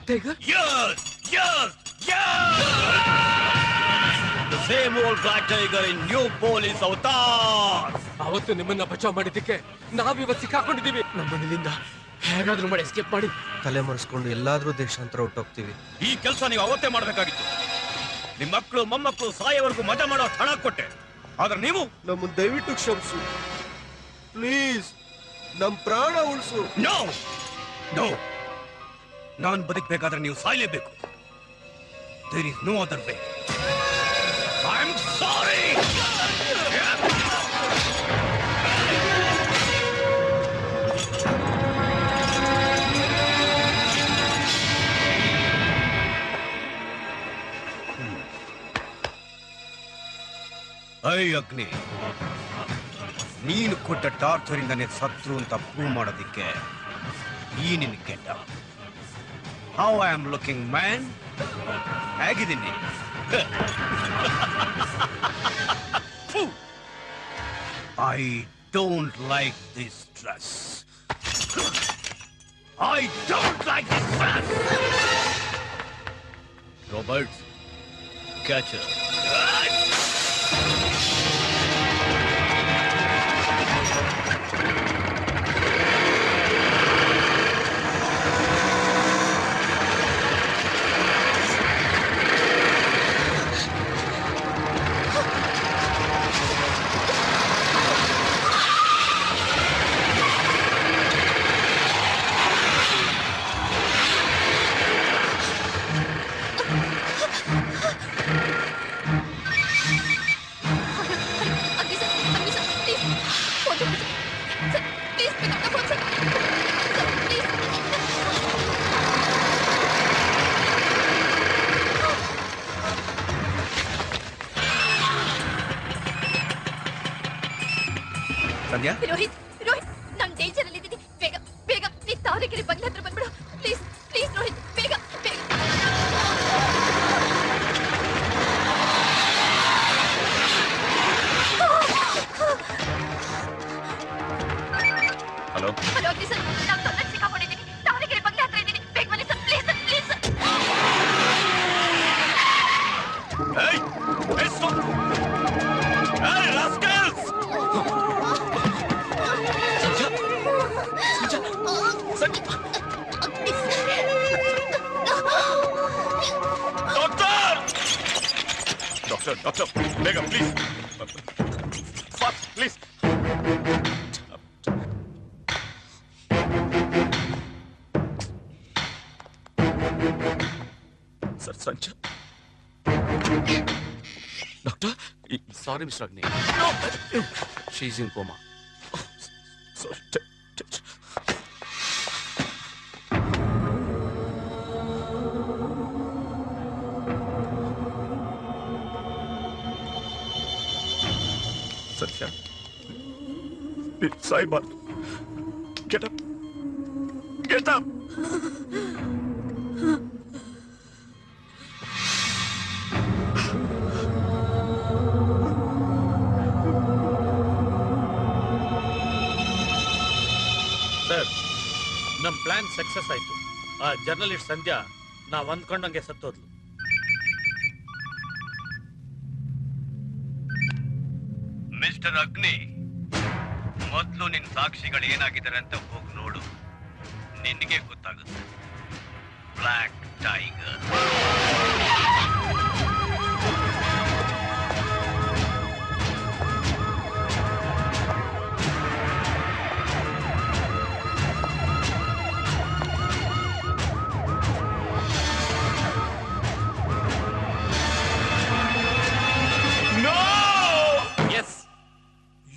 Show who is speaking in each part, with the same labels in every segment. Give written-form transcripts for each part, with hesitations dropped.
Speaker 1: Tiger?
Speaker 2: Yes! Yes! Yes! The same old Black Tiger in new police avatar!
Speaker 1: ಅವತ್ತು ನಿಮ್ಮನ್ನ ಬಚಾವ್ ಮಾಡಿದ್ದಕ್ಕೆ ನಾವಿವತ್ತು ಸಿಕ್ಕಾಕೊಂಡಿದ್ದೀವಿ. ನಮ್ಮನಿಂದ ಹೇಗಾದ್ರೂ ಮಾಡಿ ಎಸ್ಕೇಪ್ ಮಾಡಿ
Speaker 3: ತಲೆ ಮರೆಸ್ಕೊಂಡು ಎಲ್ಲಾದ್ರೂ ದೇಶಾಂತರ ಹೊಟ್ಟೋಗ್ತೀವಿ.
Speaker 2: ಈ ಕೆಲಸ ನೀವು ಅವತ್ತೇ ಮಾಡಬೇಕಾಗಿತ್ತು. ನಿಮ್ಮ ಮಕ್ಕಳು ಮೊಮ್ಮಕ್ಕಳು ಸಾಯವರೆಗೂ ಮಜಾ ಮಾಡೋ ಹಣ ಕೊಟ್ಟೆ. ಆದ್ರೆ ನೀವು
Speaker 3: ನಮ್ಮನ್ನು ದಯವಿಟ್ಟು ಕ್ಷಮಿಸು ಪ್ಲೀಸ್. ನಮ್ ಪ್ರಾಣ ಉಳಿಸು.
Speaker 2: ನೋ ನೋ, ನಾನು ಬದುಕಬೇಕಾದ್ರೆ ನೀವು ಸಾಯಲೇಬೇಕು. There is no other way. I am sorry. I Agni, ನೀನು ಕೊಟ್ಟ ಟಾರ್ಚರ್ ಇಂದಾನೆ ಸತ್ರು ಅಂತ ಪ್ರೂವ್ ಮಾಡೋದಿಕ್ಕೆ ಈ ನಿನ್ ಗೆಡ್ಡ. How I am looking man? ಹೇಗಿದ್ದೀನಿ? I don't like this dress. I don't like this dress. Robert, catch it.
Speaker 4: Rohit, Rohit, ನಾನು ಡೇಂಜರ್ ಅಲ್ಲಿ ಇದ್ದೀನಿ. ಬೇಗ ಬೇಗ ನೀ ತಾವರೆಕೆರೆ ಬಂಗ್ಲೆ ಹತ್ರ ಬಂದ್ಬಿಡು. ಪ್ಲೀಸ್ ಪ್ಲೀಸ್ ರೋಹಿತ್, ಬೇಗ ಬೇಗ.
Speaker 2: ಹಲೋ
Speaker 4: ಹಲೋ ಅಗ್ನಿ ಸರ್, ನಾನು ತೊಂದರೆ ಸಿಕ್ಕಾಕೊಂಡಿದ್ದೀನಿ. ತಾವರೆಕೆರೆ ಬಂಗ್ಲೆ ಹತ್ರ ಇದ್ದೀನಿ. ಬೇಗ ಬನ್ನಿ sir, please sir, please sir.
Speaker 2: Hey! Hey, stop! Hey, rascals! Doctor, Mega, please. Fast, please. Sir, Sancha. Doctor?
Speaker 1: Sorry mister Agni. She is in coma.
Speaker 2: Sorry. Satya, please, Saiban, get up. Get up.
Speaker 5: Sir, ನಮ್ಮ plan success ಆಯ್ತು. ಆ journalist ಸಂಧ್ಯಾ ನಾವ್ ಅಂದ್ಕೊಂಡಂಗೆ ಸತ್ತೋದ್ಲು.
Speaker 2: Mister ಅಗ್ನಿ, ಮೊದಲು ನಿನ್ ಸಾಕ್ಷಿಗಳು ಏನಾಗಿದ್ದಾರೆ ಅಂತ ಹೋಗಿ ನೋಡು. ನಿನಗೆ ಗೊತ್ತಾಗುತ್ತೆ. Black tiger.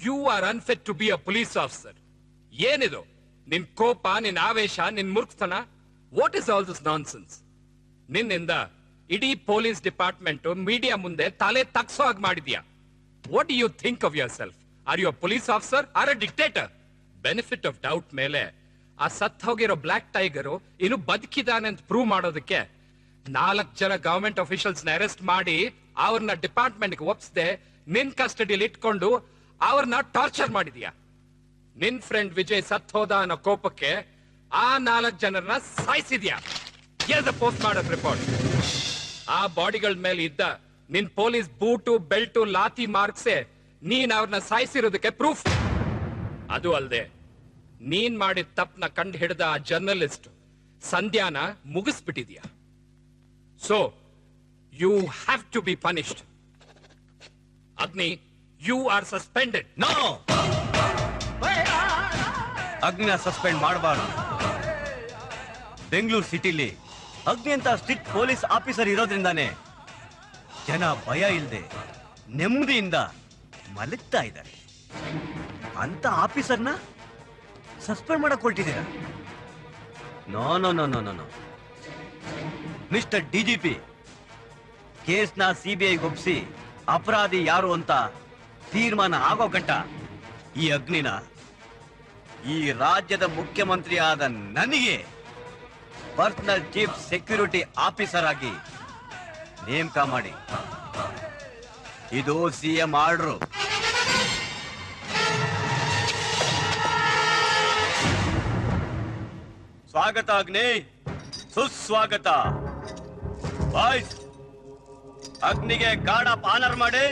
Speaker 1: You are unfit to be a police officer. ಏನಿದು ನಿನ್ ಕೋಪ, ನಿನ್ ಆವೇಶ, ನಿನ್ ಮುರ್ಕ್ತನ? What is all this nonsense? ನಿನ್ನಿಂದ ಇಡೀ ಪೊಲೀಸ್ ಡಿಪಾರ್ಟ್ಮೆಂಟ್ ಮೀಡಿಯಾ ಮುಂದೆ ತಲೆ ತಗ್ಸೋ ಹಾಗೆ ಮಾಡಿದ್ಯಾ. What do you think of yourself? Are you a police officer or a dictator? Benefit of doubt ಮೇಲೆ ಆ ಸತ್ ಹೋಗಿರೋ ಬ್ಲ್ಯಾಕ್ ಟೈಗರು ಇನ್ನು ಬದುಕಿದಾನೆ ಅಂತ ಪ್ರೂವ್ ಮಾಡೋದಕ್ಕೆ 4 ಜನ ಗವರ್ಮೆಂಟ್ ಅಫಿಷಿಯಲ್ಸ್ ನ ಅರೆಸ್ಟ್ ಮಾಡಿ ಅವ್ರನ್ನ ಡಿಪಾರ್ಟ್ಮೆಂಟ್ಗೆ ಒಪ್ಸದೆ ನಿನ್ ಕಸ್ಟಡಿಯಲ್ಲಿ ಇಟ್ಕೊಂಡು ಅವ್ರನ್ನ ಟಾರ್ಚರ್ ಮಾಡಿದ್ಯಾ. ನಿನ್ ಫ್ರೆಂಡ್ ವಿಜಯ್ ಸತ್ ಹೋದ ಅನ್ನೋ ಕೋಪಕ್ಕೆ ಆ 4 ಜನರನ್ನ ಸಾಯಿಸಿದ್ಯಾ. Yes post mortem report. ಆ ಬಾಡಿಗಳ ಮೇಲೆ ಇದ್ದ ನಿನ್ ಪೊಲೀಸ್ ಬೂಟು ಬೆಲ್ಟು ಲಾತಿ ಮಾರ್ಕ್ಸೆ ನೀನ್ ಅವ್ರನ್ನ ಸಾಯಿಸಿರೋದಕ್ಕೆ ಪ್ರೂಫ್. ಅದು ಅಲ್ಲದೆ ನೀನ್ ಮಾಡಿದ ತಪ್ಪನ ಕಂಡು ಹಿಡಿದ ಆ ಜರ್ನಲಿಸ್ಟ್ ಸಂಧ್ಯಾನ ಮುಗಿಸ್ಬಿಟ್ಟಿದ್ಯಾ. So you have to be punished. Agni, you are suspended.
Speaker 2: No, ಅಗ್ನಿನ ಸಸ್ಪೆಂಡ್ ಮಾಡಬಾರ್ದು. ಬೆಂಗಳೂರು ಸಿಟಿಲಿ ಅಗ್ನಿ ಅಂತ ಸ್ಟ್ರಿಕ್ಟ್ ಪೊಲೀಸ್ ಆಫೀಸರ್ ಇರೋದ್ರಿಂದಾನೇ ಜನ ಭಯ ಇಲ್ಲದೆ ನೆಮ್ಮದಿಯಿಂದ ಮಲಗ್ತಾ ಇದ್ದಾರೆ. ಅಂತ ಆಫೀಸರ್ನ ಸಸ್ಪೆಂಡ್ ಮಾಡಕ್ ಹೊರಟಿದ್ದೀರಾ? No no no no no mister DGP, ಕೇಸ್ನ ಸಿಬಿಐಗೆ ಒಪ್ಪಿಸಿ ಅಪರಾಧಿ ಯಾರು ಅಂತ ತೀರ್ಮಾನ ಆಗೋ ಗಂಟ ಈ ಅಗ್ನಿನ ಈ ರಾಜ್ಯದ ಮುಖ್ಯಮಂತ್ರಿ ಆದ ನನಗೆ ಪರ್ಸನಲ್ ಚೀಫ್ ಸೆಕ್ಯೂರಿಟಿ ಆಫೀಸರ್ ಆಗಿ ನೇಮಕ ಮಾಡಿ. ಇದು ಸಿಎಂ ಆರ್ಡರ್. ಸ್ವಾಗತ ಅಗ್ನಿ, ಸುಸ್ವಾಗತ. ಬಾಯ್ಸ್, ಅಗ್ನಿಗೆ ಗಾರ್ಡ್ ಆಫ್ ಆನರ್ ಮಾಡಿ.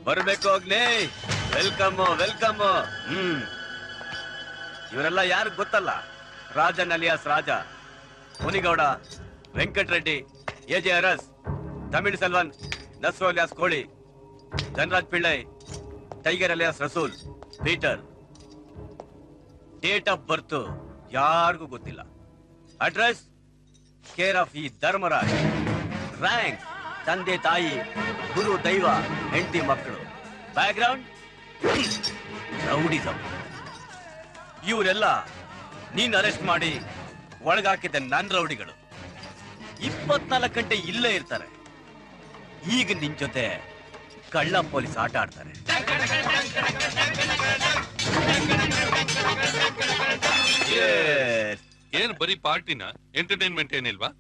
Speaker 2: ಬರ್ಬೇಕು ಅಗ್ನಿ. Welcome welcome. ಇವರೆಲ್ಲ ಯಾರು ಗೊತ್ತಲ್ಲ? ರಾಜನ್ ಅಲಿಯಾಸ್ ರಾಜ, ಮುನಿಗೌಡ, ವೆಂಕಟರೆಡ್ಡಿ, ಎಜೆ ಅರಸ್, ತಮಿಳ್ ಸೆಲ್ವನ್, ನಸ್ರು ಅಲಿಯಾಸ್ ಕೋಳಿ, Dhanraj Pillai, tiger alias Rasool, Peter. Date of birth ಯಾರಿಗೂ ಗೊತ್ತಿಲ್ಲ. ಅಡ್ರೆಸ್ ಕೇರ್ ಆಫ್ ಈ ಧರ್ಮರಾಜ್. ರ್ಯಾಂಕ್ ತಂದೆ ತಾಯಿ, ಗುರು ದೈವ, ಹೆಂಡತಿ ಮಕ್ಕಳು. Background rowdyism. ಇವರೆಲ್ಲ ನೀನ್ ಅರೆಸ್ಟ್ ಮಾಡಿ ಒಳಗಾಕಿದ್ದ ನನ್ ರೌಡಿಗಳು 24 ಗಂಟೆ ಇಲ್ಲೇ ಇರ್ತಾರೆ. ಈಗ ನಿನ್ ಜೊತೆ ಕಳ್ಳ ಪೊಲೀಸ್ ಆಟ ಆಡ್ತಾರೆ.
Speaker 6: ಏನ್ ಬರೀ ಪಾರ್ಟಿನ? ಎಂಟರ್ಟೈನ್ಮೆಂಟ್ ಏನಿಲ್ವಾ?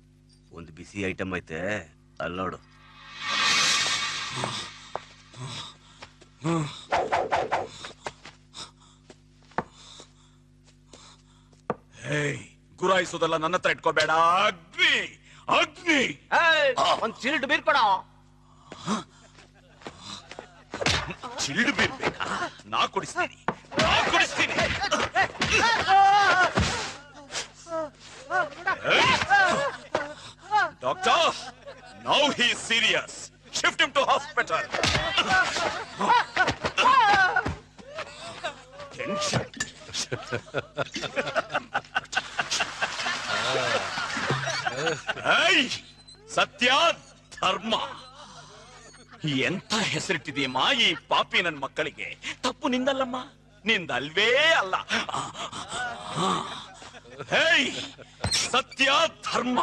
Speaker 2: ಒಂದು ಬಿಸಿ ಐಟಮ್ ಐತೆ, ಅಲ್ಲಿ ನೋಡು.
Speaker 7: ಗುರಾಯಿಸೋದೆಲ್ಲ ನನ್ನ ಹತ್ರ ಇಟ್ಕೋಬೇಡ. ಅಗ್ನಿ ಅಗ್ನಿ,
Speaker 2: ಒಂದ್ ಚಿಲ್ಡ್ ಬೀರ್ಕೊಡ.
Speaker 7: ಚಿಲ್ಡ್ ಬೀರ್ಬೇಕಾ? ನಾ ಕೊಡಿಸ್ತೀನಿ, ನಾ ಕೊಡಿಸ್ತೀನಿ. Doctor, now he is serious. Shift him to hospital. Tension. I ಸತ್ಯ ಧರ್ಮ ಎಂತ ಹೆಸರಿಟ್ಟಿದೆಯಮ್ಮ ಈ ಪಾಪಿ ನನ್ನ ಮಕ್ಕಳಿಗೆ. ತಪ್ಪು ನಿಂದಲ್ಲಮ್ಮ, ನಿಂದಲ್ವೇ ಅಲ್ಲ. ಹೇಯ್, ಸತ್ಯ ಧರ್ಮ.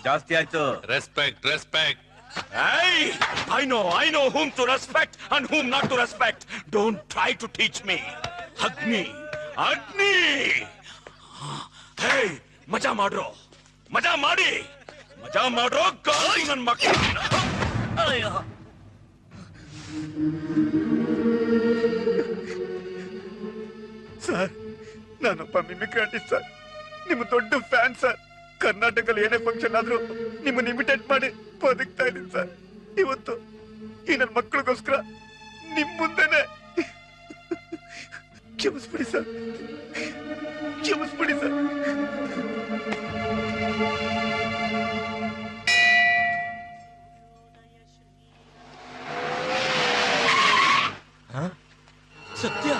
Speaker 2: ಜಾಸ್ತಿ ಆಯ್ತು.
Speaker 6: Respect respect.
Speaker 7: Hey, I know whom to respect and whom not to respect. Don't try to teach me. Agni, Agni. Hey, ಮಜಾ ಮಾಡ್ರೋ, ಮಜಾ ಮಾಡಿ, ಮಜಾ ಮಾಡ್ರೋ ಗಾಳಿ ನನ್ನ ಮಕ್ಕಳು.
Speaker 8: ಸರ್, ನಾನೊಬ್ಬ ಮಿಮಿಕ್ರಿ ಆರ್ಟಿಸ್ಟ್ ಸರ್. ನಿಮ್ಮ ದೊಡ್ಡ ಫ್ಯಾನ್ ಸರ್. ಕರ್ನಾಟಕದಲ್ಲಿ ಏನೇ ಫಂಕ್ಷನ್ ಆದ್ರೂ ನಿಮ್ಮನ್ನ ಇಮಿಟೇಟ್ ಮಾಡಿ ಬದುಕ್ತಾ ಇದ್ದೀನಿ ಸರ್. ಇವತ್ತು ಈ ನನ್ನ ಮಕ್ಕಳಿಗೋಸ್ಕರ ನಿಮ್ ಮುಂದೆನೆ ಕ್ಷಮಿಸ್ಬಿಡಿ ಸರ್, ಕ್ಷಮಿಸ್ಬಿಡಿ ಸರ್.
Speaker 7: ಸತ್ಯ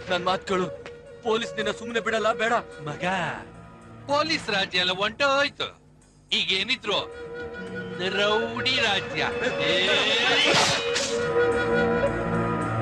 Speaker 9: ನನ್ ಮಾತುಗಳು. ಪೊಲೀಸ್ ನಿನ್ನ ಸುಮ್ಮನೆ ಬಿಡಲ್ಲ. ಬೇಡ
Speaker 6: ಮಗ, ಪೊಲೀಸ್ ರಾಜ್ಯ ಎಲ್ಲ ಹೊಂಟೋಯ್ತು. ಈಗ ಏನಿದ್ರು ರೌಡಿ ರಾಜ್ಯ.